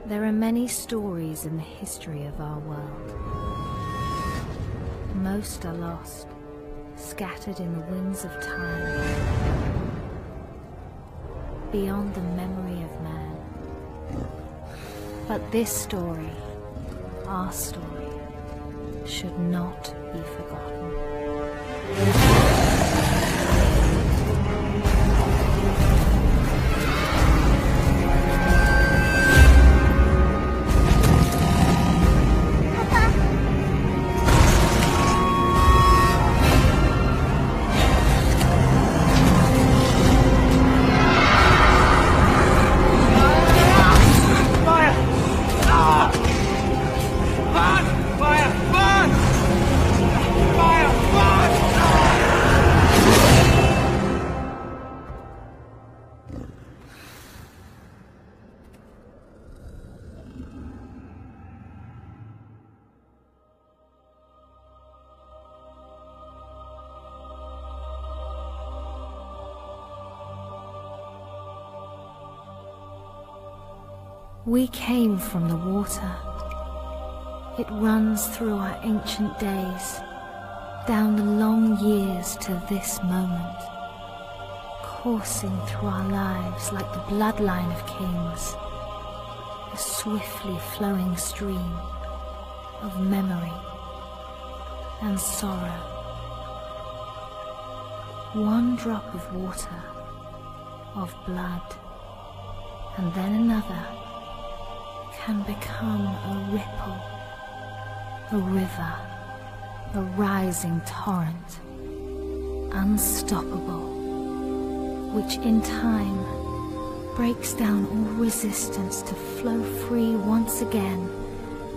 There are many stories in the history of our world. Most are lost, scattered in the winds of time, beyond the memory of man. But this story, our story, should not be forgotten. We came from the water. It runs through our ancient days, down the long years to this moment, coursing through our lives like the bloodline of kings, a swiftly flowing stream of memory and sorrow. One drop of water, of blood, and then another, can become a ripple, a river, a rising torrent, unstoppable, which in time breaks down all resistance to flow free once again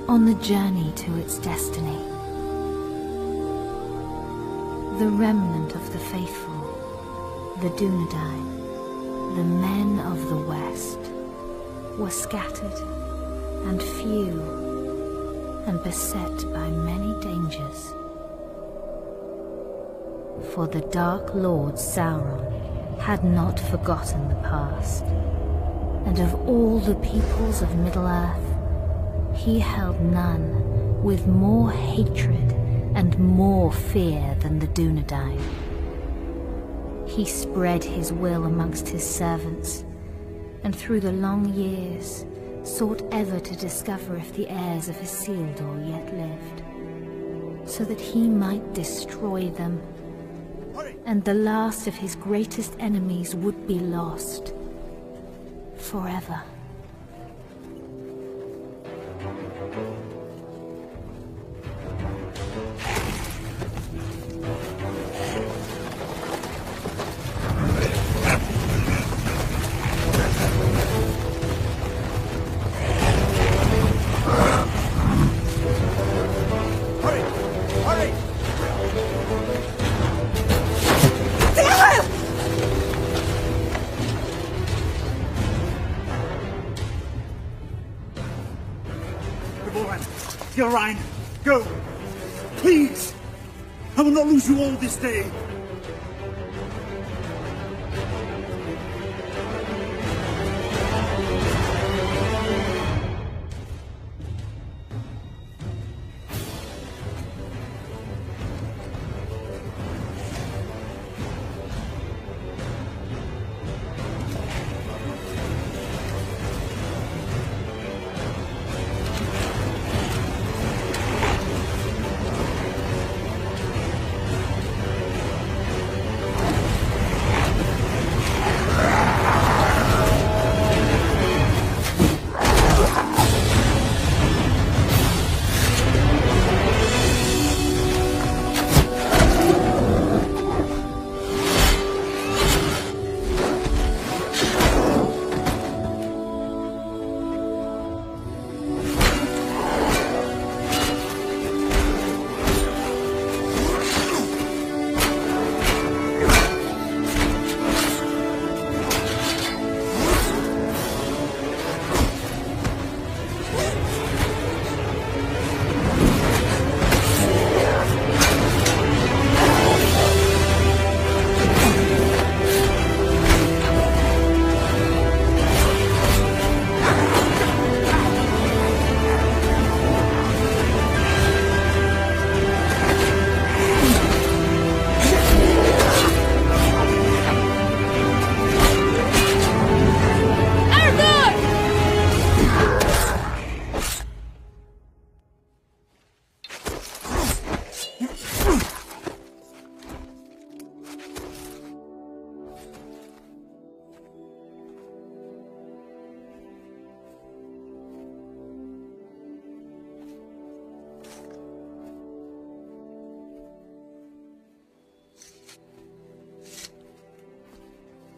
on the journey to its destiny. The remnant of the faithful, the Dunedain, the men of the West, were scattered and few, and beset by many dangers. For the Dark Lord Sauron had not forgotten the past, and of all the peoples of Middle-earth, he held none with more hatred and more fear than the Dunedain. He spread his will amongst his servants, and through the long years sought ever to discover if the heirs of Isildur yet lived, so that he might destroy them, and the last of his greatest enemies would be lost forever. Ryan, go! Please! I will not lose you all this day!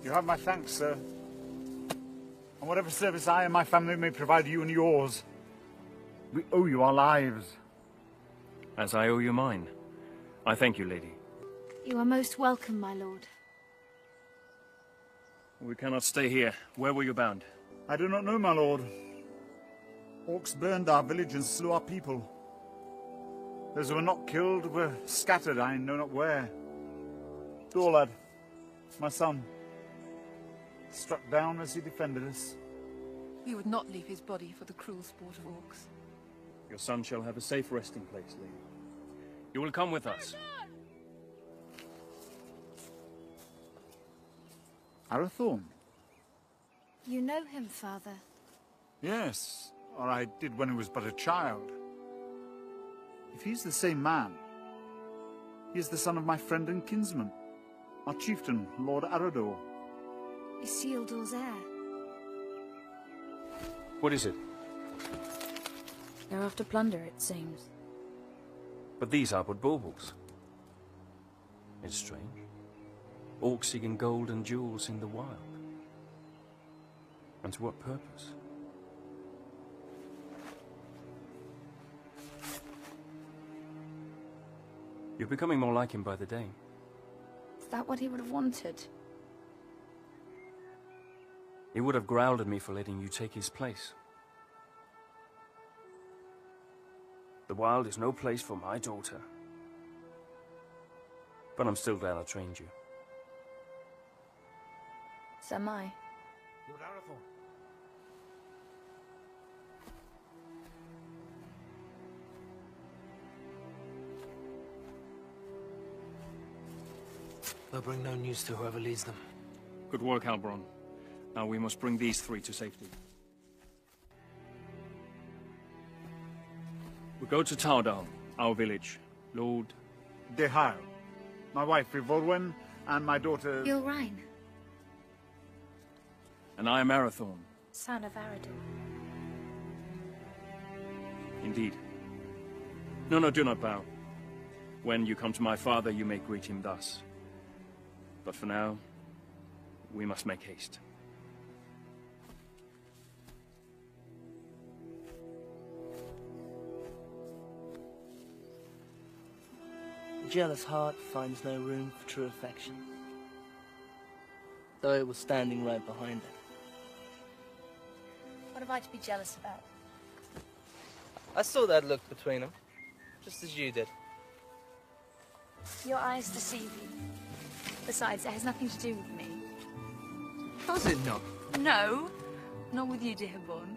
You have my thanks, sir. And whatever service I and my family may provide you and yours, we owe you our lives. As I owe you mine. I thank you, lady. You are most welcome, my lord. We cannot stay here. Where were you bound? I do not know, my lord. Orcs burned our village and slew our people. Those who were not killed were scattered, I know not where. Dorlad, my son, struck down as he defended us. We would not leave his body for the cruel sport of orcs. Your son shall have a safe resting place, lady. You will come with us. Arathorn? You know him, father? Yes, or I did when he was but a child. If he's the same man, he is the son of my friend and kinsman, our chieftain, Lord Arador. Isildur's heir. What is it? They're after plunder, it seems. But these are but baubles. It's strange. Orcs seeking gold and jewels in the wild. And to what purpose? You're becoming more like him by the day. Is that what he would have wanted? He would have growled at me for letting you take his place. The wild is no place for my daughter. But I'm still glad I trained you. So am I. Lord Arathorn. They'll bring no news to whoever leads them. Good work, Halbron. Now we must bring these three to safety. We go to Tardal, our village. Lord... Dehail, my wife Rivorwen, and my daughter... Ilrine, And I am Arathorn. Son of Arador. Indeed. No, do not bow. When you come to my father, you may greet him thus. But for now, we must make haste. A jealous heart finds no room for true affection, though it was standing right behind it. What have I to be jealous about? I saw that look between them, just as you did. Your eyes deceive you. Besides, it has nothing to do with me. Does it not? No, not with you, Dearborn.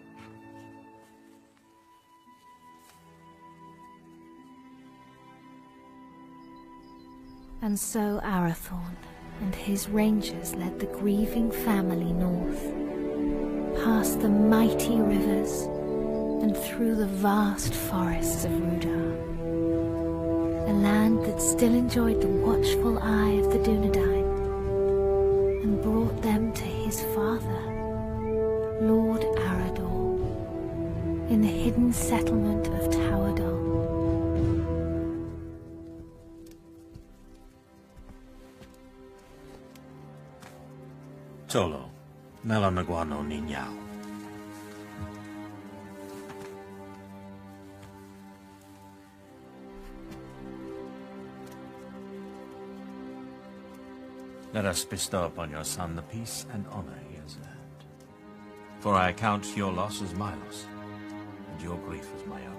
And so Arathorn and his rangers led the grieving family north, past the mighty rivers and through the vast forests of Rudar, a land that still enjoyed the watchful eye of the Dunedain, and brought them to his father, Lord Arador, in the hidden settlement of Towerdal. Solo, nella naguano niñao. Let us bestow upon your son the peace and honor he has earned. For I account your loss as my loss, and your grief as my own.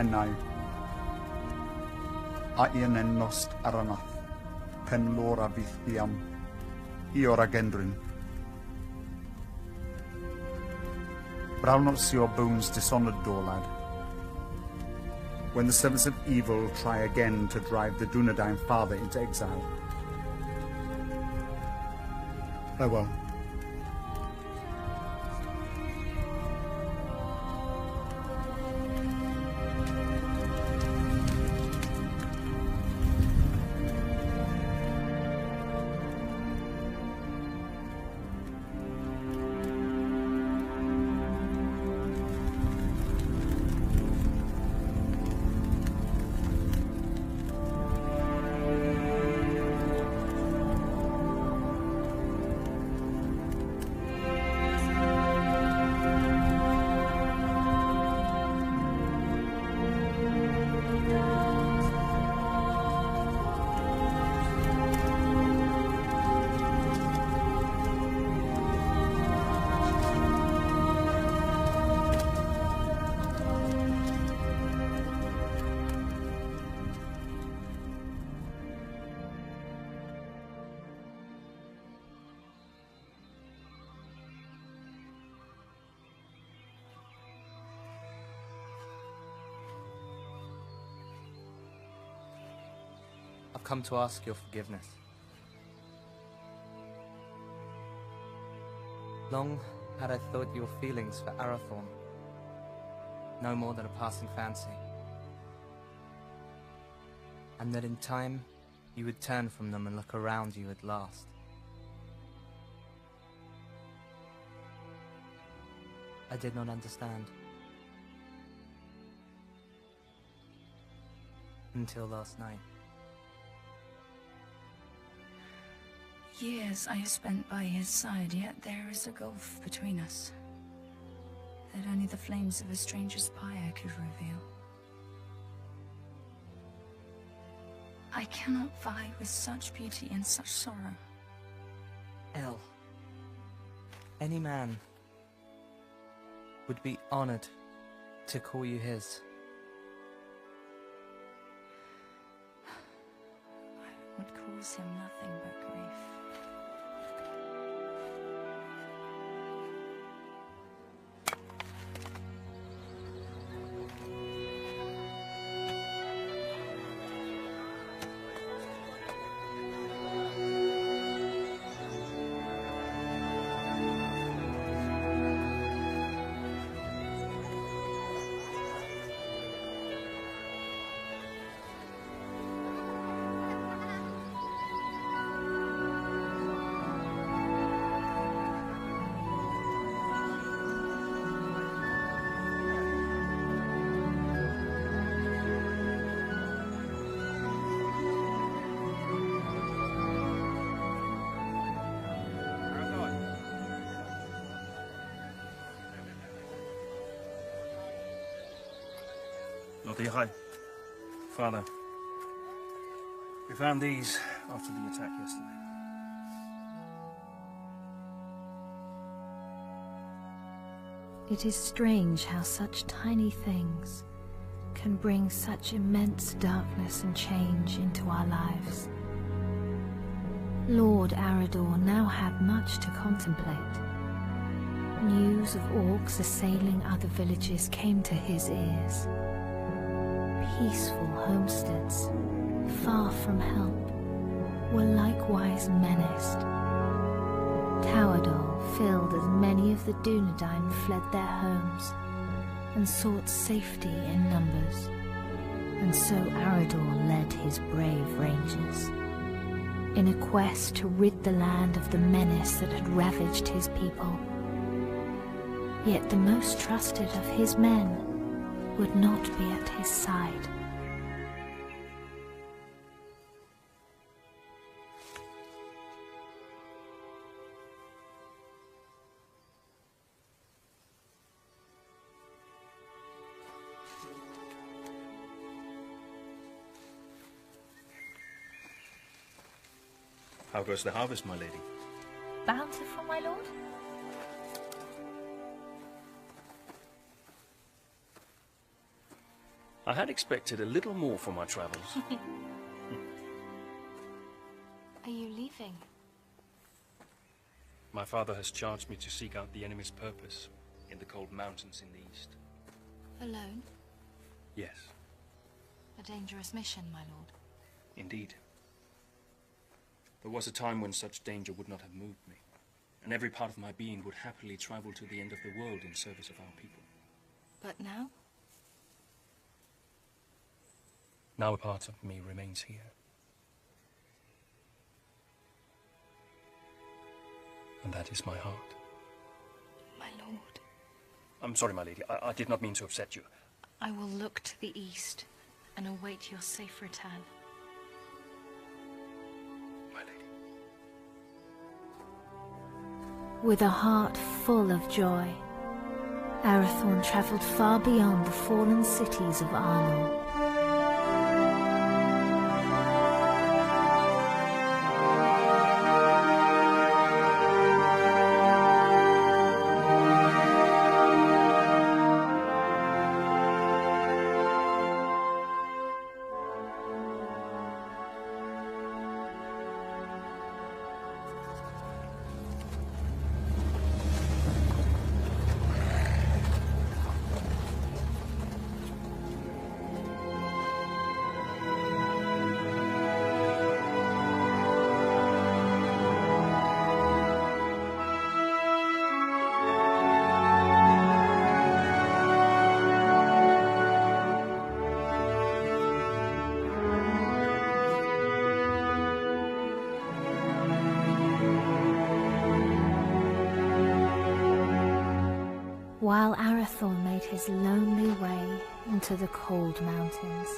Nai. A un en nost aranath, pen lora vith biam, iora gendrin. Brown not see your bones dishonored, Dorlad. when the servants of evil try again to drive the Dunedain father into exile. Farewell. I've come to ask your forgiveness. Long had I thought your feelings for Arathorn no more than a passing fancy, and that in time you would turn from them and look around you at last. I did not understand. Until last night. Years I have spent by his side, yet there is a gulf between us that only the flames of a stranger's pyre could reveal. I cannot vie with such beauty and such sorrow. El, any man would be honored to call you his. I would cause him nothing but grief. Lord Ihai. Father, we found these after the attack yesterday. It is strange how such tiny things can bring such immense darkness and change into our lives. Lord Arador now had much to contemplate. News of orcs assailing other villages came to his ears. Peaceful homesteads, far from help, were likewise menaced. Towerdal filled as many of the Dunedain fled their homes and sought safety in numbers, and so Arador led his brave rangers in a quest to rid the land of the menace that had ravaged his people. Yet the most trusted of his men would not be at his side. How goes the harvest, my lady? Bountiful, my lord? I had expected a little more for my travels. Are you leaving? My father has charged me to seek out the enemy's purpose in the cold mountains in the east. Alone? Yes. a dangerous mission, my lord. Indeed. There was a time when such danger would not have moved me, and every part of my being would happily travel to the end of the world in service of our people. But now? Now a part of me remains here. And that is my heart. My lord. I'm sorry, my lady. I did not mean to upset you. I will look to the east and await your safe return. My lady. With a heart full of joy, Arathorn travelled far beyond the fallen cities of Arnor. While Arathorn made his lonely way into the cold mountains,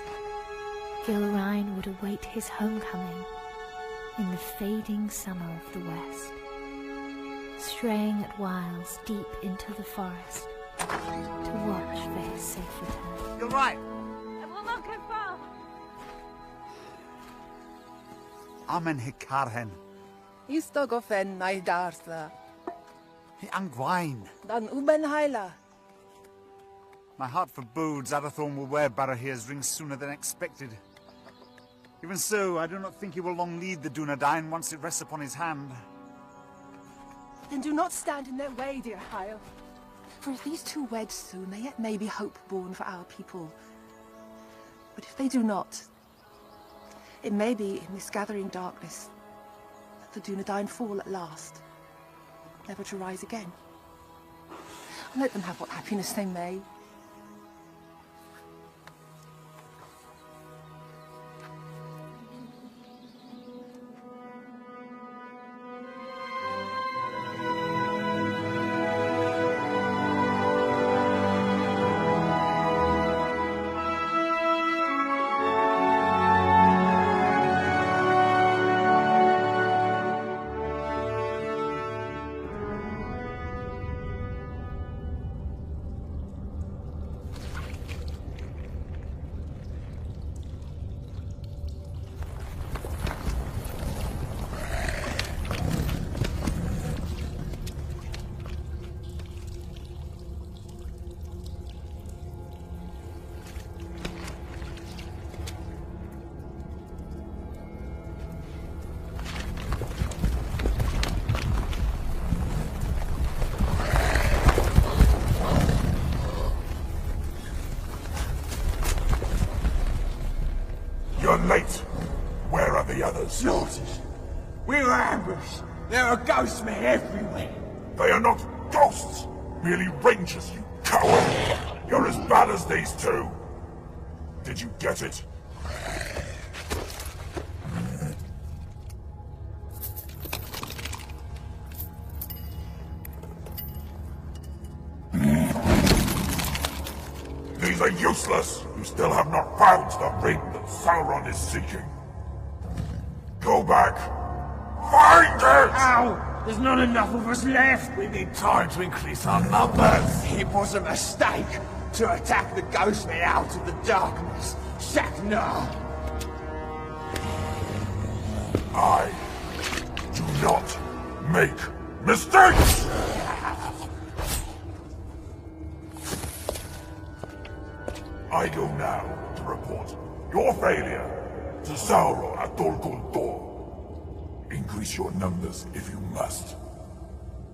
Gilrain would await his homecoming in the fading summer of the west, straying at whiles deep into the forest to watch for his safe return. You're right. I will not go far. Amen hikarhen. Istogofen naidartha. Hi angwain. Dan uben haila. My heart forebodes Arathorn will wear Barahir's ring sooner than expected. Even so, I do not think he will long lead the Dunedain once it rests upon his hand. Then do not stand in their way, dear Hyle. For if these two wed soon, there yet may be hope born for our people. But if they do not, it may be in this gathering darkness that the Dunedain fall at last, never to rise again. Let them have what happiness they may. You're late. Where are the others? Slaughtered. We were ambushed. There are ghost men everywhere. They are not ghosts. Merely rangers, you coward. You're as bad as these two. Did you get it? These are useless. You still have not found the ring that Sauron is seeking. Go back. Find it! Ow! There's not enough of us left. We need time to increase our numbers. It was a mistake to attack the ghost men out of the darkness. Shaknar! I do not make mistakes! I go now to report your failure to Sauron at Dol Guldur. Increase your numbers if you must,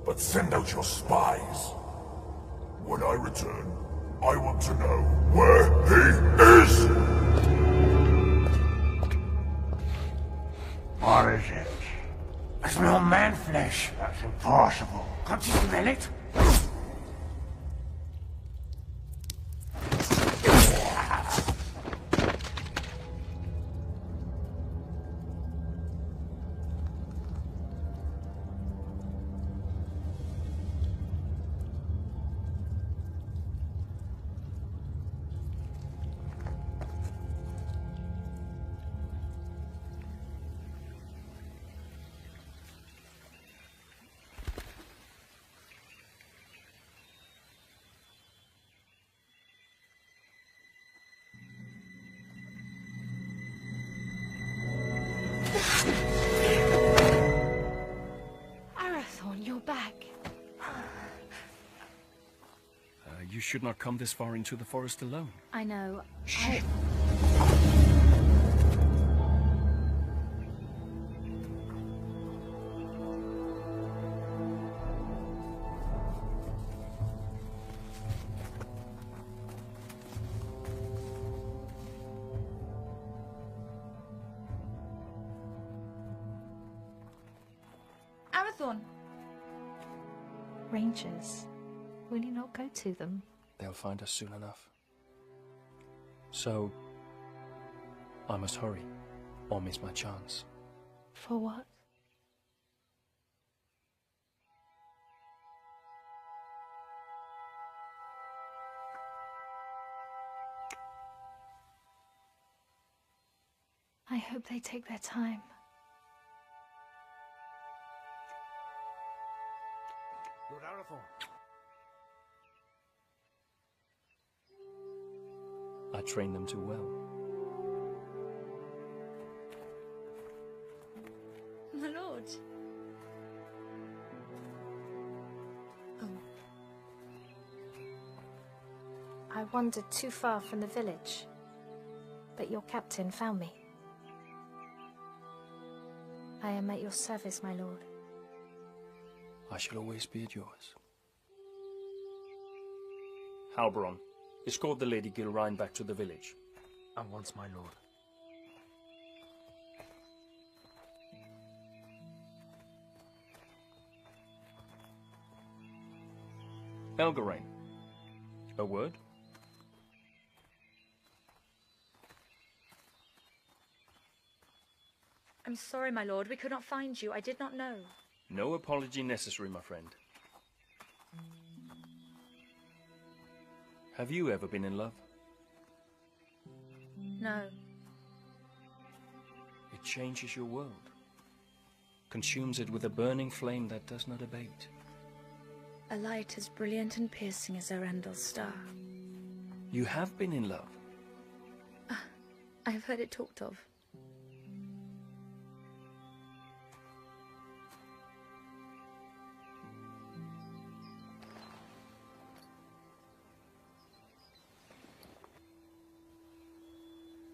but send out your spies. When I return, I want to know where he is! Or is it? I smell man flesh. That's impossible. Can't you smell it? Arathorn, you're back. You should not come this far into the forest alone. I know. Shh. Arathorn! Rangers. Will you not go to them? They'll find us soon enough. So, I must hurry, or miss my chance. For what? I hope they take their time. Lord Arathorn. I trained them too well. My lord. Oh. I wandered too far from the village, but your captain found me. I am at your service, my lord. I shall always be at yours. Halberon, escort the Lady Gilrine back to the village. At once, my lord. Elgarain, a word? I'm sorry, my lord. We could not find you. I did not know. No apology necessary, my friend. Have you ever been in love? No. It changes your world. Consumes it with a burning flame that does not abate. A light as brilliant and piercing as Erendel's star. You have been in love. I have heard it talked of.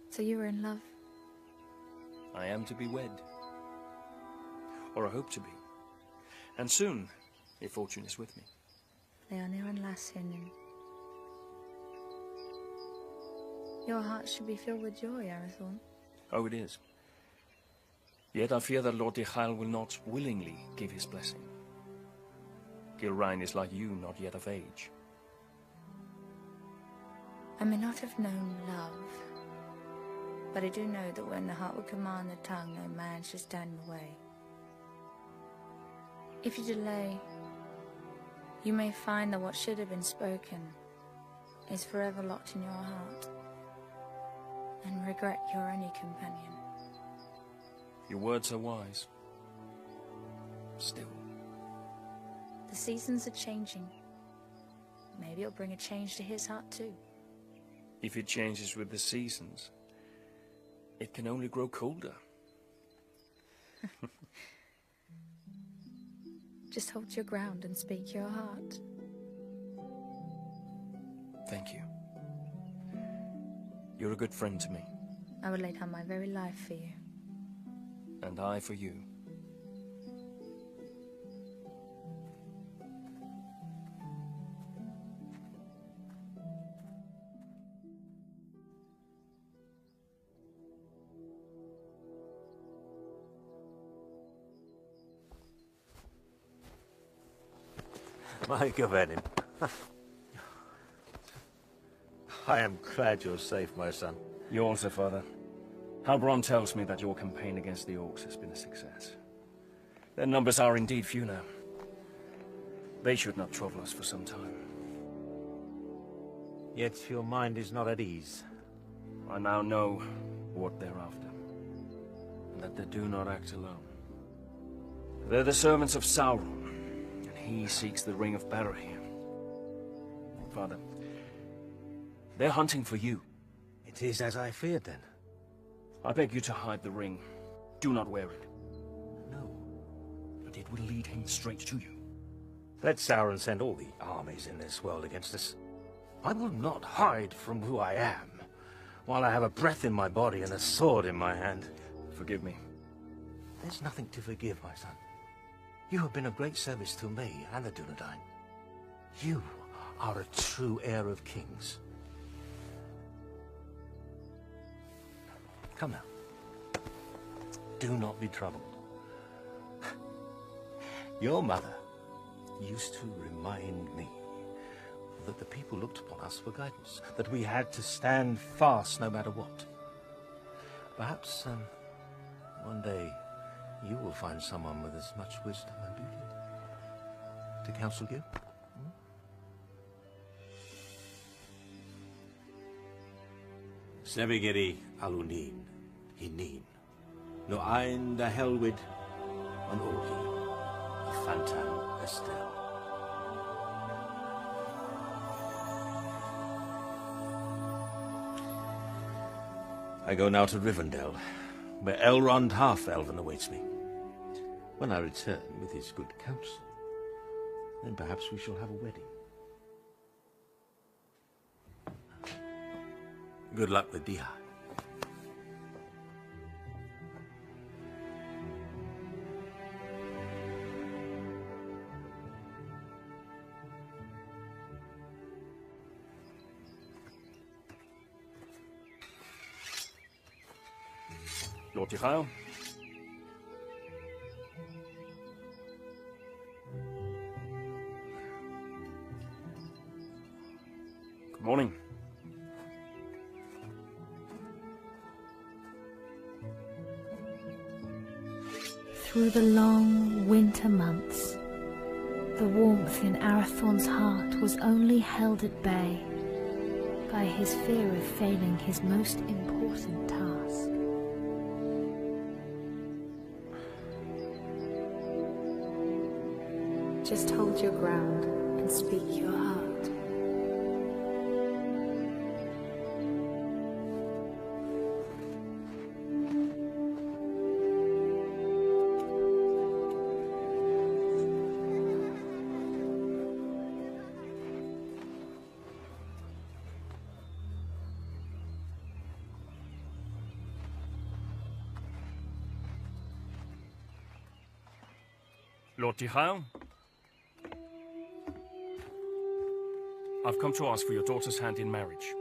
So you were in love? I am to be wed. Or I hope to be. And soon, if fortune is with me. Leonir and Lassin. Your heart should be filled with joy, Arathorn. Oh, it is. Yet I fear that Lord Dichael will not willingly give his blessing. Gilrine is like you, not yet of age. I may not have known love, but I do know that when the heart will command the tongue, no man should stand in the way. If you delay, you may find that what should have been spoken is forever locked in your heart, and regret your only companion. Your words are wise. Still. The seasons are changing. Maybe it'll bring a change to his heart too. If it changes with the seasons, it can only grow colder. Just hold your ground and speak your heart. Thank you. You're a good friend to me. I would lay down my very life for you. And I for you. My Gavenin. I am glad you're safe, my son. You also, Father. Halbron tells me that your campaign against the orcs has been a success. Their numbers are indeed few now. They should not trouble us for some time. Yet your mind is not at ease. I now know what they're after, and that they do not act alone. They're the servants of Sauron, and he seeks the Ring of Barahir. Father, they're hunting for you. It is as I feared, then. I beg you to hide the ring. Do not wear it. No. But it will lead him straight to you. Let Sauron send all the armies in this world against us. I will not hide from who I am, while I have a breath in my body and a sword in my hand. Forgive me. There's nothing to forgive, my son. You have been of great service to me and the Dunedain. You are a true heir of kings. Come now. Do not be troubled. Your mother used to remind me that the people looked upon us for guidance, that we had to stand fast no matter what. Perhaps one day you will find someone with as much wisdom and beauty to counsel you. Sebigeri alunin, hinin, no ein da helwid, an ogi, a fantan estel. I go now to Rivendell, where Elrond Half-Elven awaits me. When I return with his good counsel, then perhaps we shall have a wedding. Good luck with Diha. Lord Ychael. Good morning. Through the long winter months, the warmth in Arathorn's heart was only held at bay by his fear of failing his most important task. Just hold your ground and speak your heart. Lord Ychael? I've come to ask for your daughter's hand in marriage.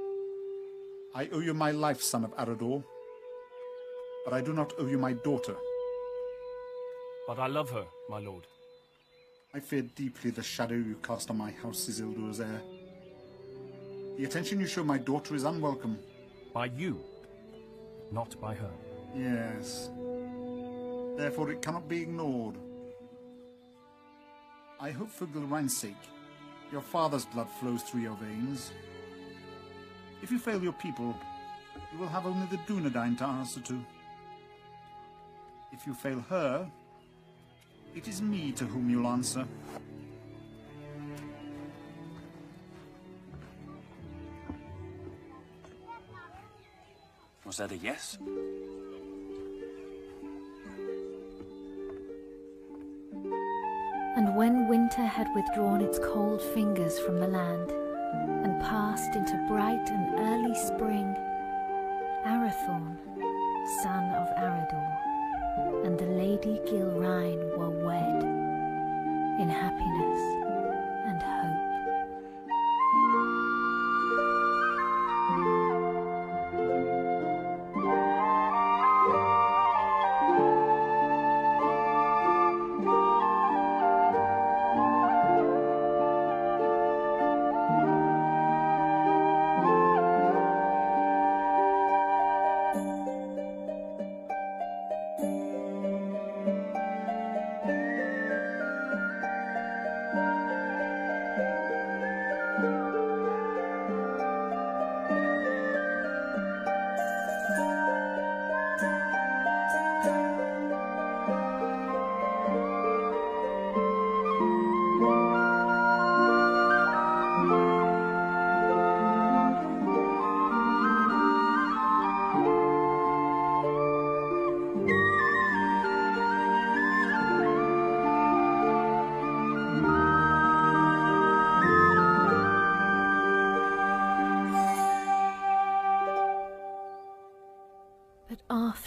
I owe you my life, son of Arador. But I do not owe you my daughter. But I love her, my lord. I fear deeply the shadow you cast on my house, Isildur's heir. The attention you show my daughter is unwelcome. By you, not by her. Yes. Therefore it cannot be ignored. I hope for Gilrain's sake, your father's blood flows through your veins. If you fail your people, you will have only the Dunedain to answer to. If you fail her, it is me to whom you'll answer. Was that a yes? And when winter had withdrawn its cold fingers from the land, and passed into bright and early spring, Arathorn, son of Arador, and the Lady Gilrain were wed, in happiness and hope.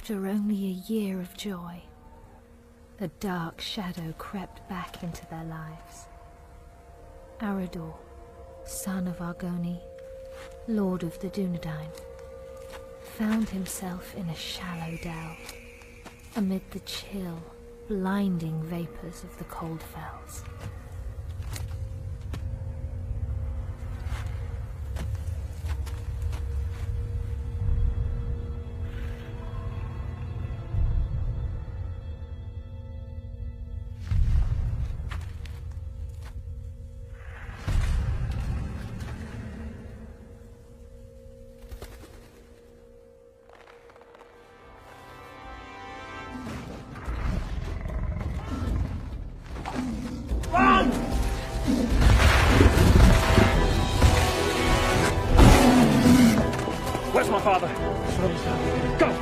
After only a year of joy, a dark shadow crept back into their lives. Arador, son of Argoni, lord of the Dunedain, found himself in a shallow dell, amid the chill, blinding vapors of the cold fells. Where's my father? Go!